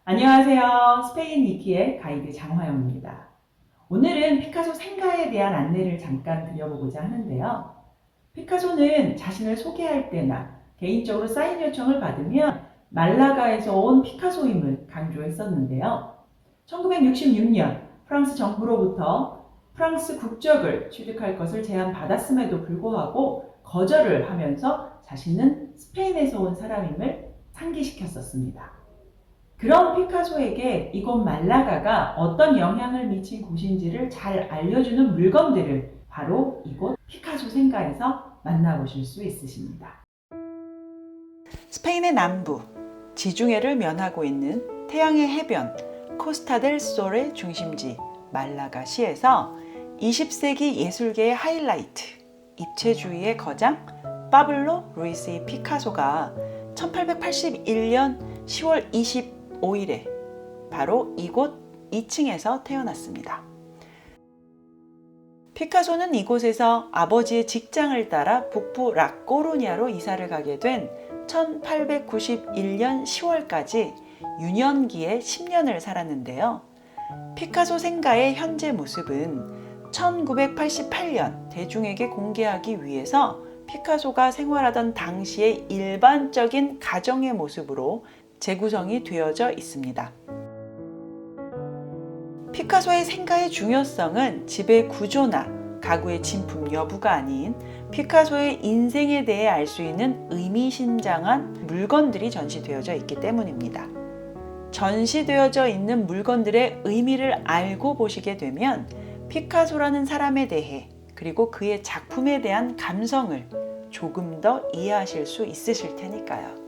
안녕하세요. 스페인 위키의 가이드 장화영입니다. 오늘은 피카소 생가에 대한 안내를 잠깐 드려보고자 하는데요. 피카소는 자신을 소개할 때나 개인적으로 사인 요청을 받으면 말라가에서 온 피카소임을 강조했었는데요. 1966년 프랑스 정부로부터 프랑스 국적을 취득할 것을 제안받았음에도 불구하고 거절을 하면서 자신은 스페인에서 온 사람임을 상기시켰었습니다. 그런 피카소에게 이곳 말라가가 어떤 영향을 미친 곳인지를 잘 알려주는 물건들을 바로 이곳 피카소 생가에서 만나보실 수 있으십니다. 스페인의 남부, 지중해를 면하고 있는 태양의 해변 코스타델 솔의 중심지 말라가시에서 20세기 예술계의 하이라이트, 입체주의의 거장 파블로 루이스 피카소가 1881년 10월 25일에 바로 이곳 2층에서 태어났습니다. 피카소는 이곳에서 아버지의 직장을 따라 북부 라코루냐로 이사를 가게 된 1891년 10월까지 유년기에 10년을 살았는데요. 피카소 생가의 현재 모습은 1988년 대중에게 공개하기 위해서 피카소가 생활하던 당시의 일반적인 가정의 모습으로 재구성이 되어져 있습니다. 피카소의 생가의 중요성은 집의 구조나 가구의 진품 여부가 아닌 피카소의 인생에 대해 알 수 있는 의미심장한 물건들이 전시되어져 있기 때문입니다. 전시되어져 있는 물건들의 의미를 알고 보시게 되면 피카소라는 사람에 대해 그리고 그의 작품에 대한 감성을 조금 더 이해하실 수 있으실 테니까요.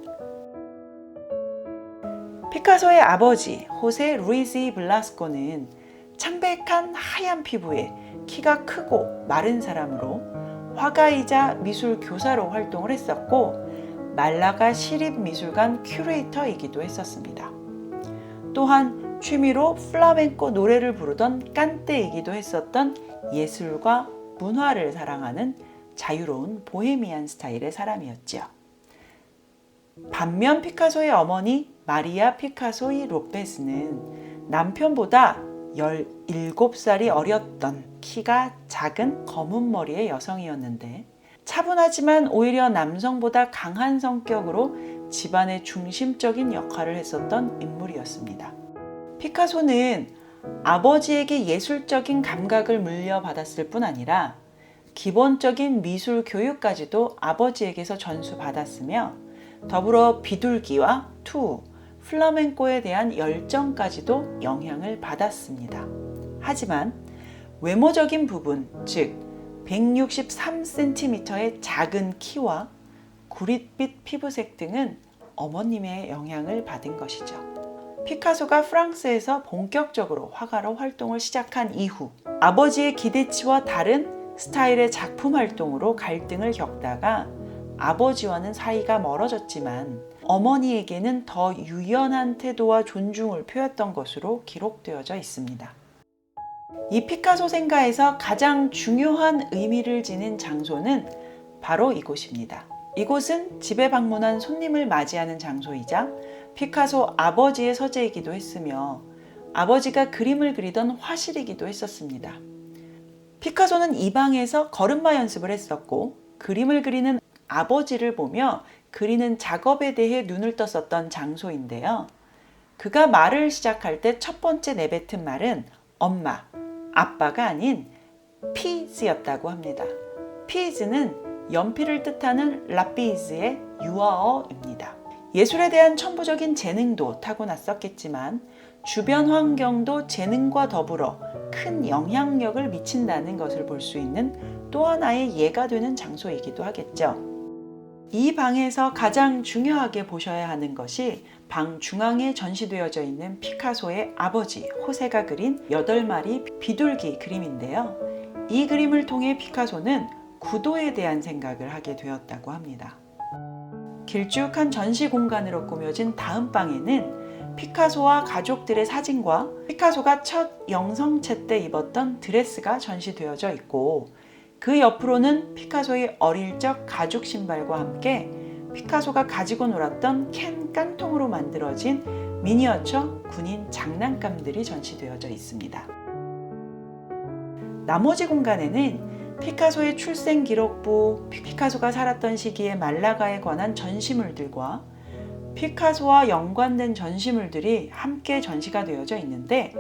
피카소의 아버지 호세 루이스 블라스코는 창백한 하얀 피부에 키가 크고 마른 사람으로 화가이자 미술 교사로 활동을 했었고 말라가 시립미술관 큐레이터이기도 했었습니다. 또한 취미로 플라멩코 노래를 부르던 깐떼이기도 했었던 예술과 문화를 사랑하는 자유로운 보헤미안 스타일의 사람이었죠. 반면 피카소의 어머니 마리아 피카소 이 로페스는 남편보다 17살이 어렸던 키가 작은 검은 머리의 여성이었는데 차분하지만 오히려 남성보다 강한 성격으로 집안의 중심적인 역할을 했었던 인물이었습니다. 피카소는 아버지에게 예술적인 감각을 물려받았을 뿐 아니라 기본적인 미술 교육까지도 아버지에게서 전수받았으며 더불어 비둘기와 투, 플라멩코에 대한 열정까지도 영향을 받았습니다. 하지만 외모적인 부분, 즉 163cm의 작은 키와 구릿빛 피부색 등은 어머님의 영향을 받은 것이죠. 피카소가 프랑스에서 본격적으로 화가로 활동을 시작한 이후 아버지의 기대치와 다른 스타일의 작품 활동으로 갈등을 겪다가 아버지와는 사이가 멀어졌지만 어머니에게는 더 유연한 태도와 존중을 표했던 것으로 기록되어져 있습니다. 이 피카소 생가에서 가장 중요한 의미를 지닌 장소는 바로 이곳입니다. 이곳은 집에 방문한 손님을 맞이하는 장소이자 피카소 아버지의 서재이기도 했으며 아버지가 그림을 그리던 화실이기도 했었습니다. 피카소는 이 방에서 걸음마 연습을 했었고 그림을 그리는 아버지를 보며 그리는 작업에 대해 눈을 떴었던 장소인데요. 그가 말을 시작할 때 첫 번째 내뱉은 말은 엄마, 아빠가 아닌 피즈였다고 합니다. 피즈는 연필을 뜻하는 라피즈의 유아어입니다. 예술에 대한 천부적인 재능도 타고났었겠지만 주변 환경도 재능과 더불어 큰 영향력을 미친다는 것을 볼 수 있는 또 하나의 예가 되는 장소이기도 하겠죠. 이 방에서 가장 중요하게 보셔야 하는 것이 방 중앙에 전시되어져 있는 피카소의 아버지 호세가 그린 8마리 비둘기 그림인데요. 이 그림을 통해 피카소는 구도에 대한 생각을 하게 되었다고 합니다. 길쭉한 전시 공간으로 꾸며진 다음 방에는 피카소와 가족들의 사진과 피카소가 첫 영성체 때 입었던 드레스가 전시되어져 있고 그 옆으로는 피카소의 어릴 적 가죽 신발과 함께 피카소가 가지고 놀았던 캔 깡통으로 만들어진 미니어처 군인 장난감들이 전시되어져 있습니다. 나머지 공간에는 피카소의 출생 기록부, 피카소가 살았던 시기의 말라가에 관한 전시물들과 피카소와 연관된 전시물들이 함께 전시가 되어져 있는데,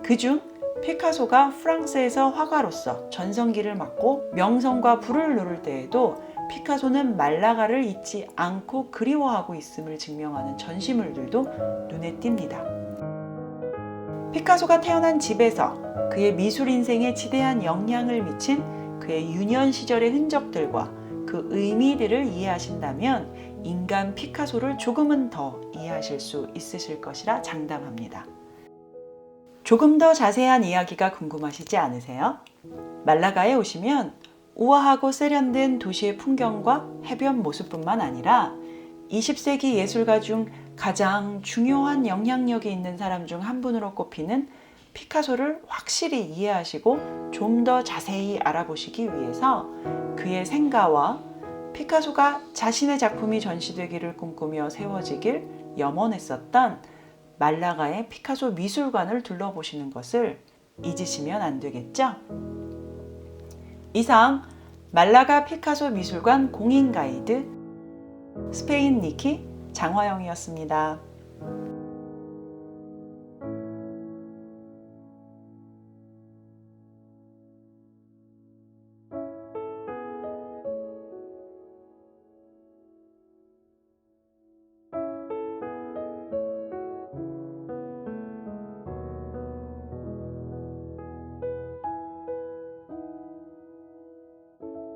그중 피카소가 프랑스에서 화가로서 전성기를 맞고 명성과 부를 누릴 때에도 피카소는 말라가를 잊지 않고 그리워하고 있음을 증명하는 전시물들도 눈에 띕니다. 피카소가 태어난 집에서 그의 미술 인생에 지대한 영향을 미친 그의 유년 시절의 흔적들과 그 의미들을 이해하신다면 인간 피카소를 조금은 더 이해하실 수 있으실 것이라 장담합니다. 조금 더 자세한 이야기가 궁금하시지 않으세요? 말라가에 오시면 우아하고 세련된 도시의 풍경과 해변 모습뿐만 아니라 20세기 예술가 중 가장 중요한 영향력이 있는 사람 중 한 분으로 꼽히는 피카소를 확실히 이해하시고 좀 더 자세히 알아보시기 위해서 그의 생가와 피카소가 자신의 작품이 전시되기를 꿈꾸며 세워지길 염원했었던 말라가의 피카소 미술관을 둘러보시는 것을 잊으시면 안 되겠죠? 이상 말라가 피카소 미술관 공인 가이드 스페인 니키 장화영이었습니다.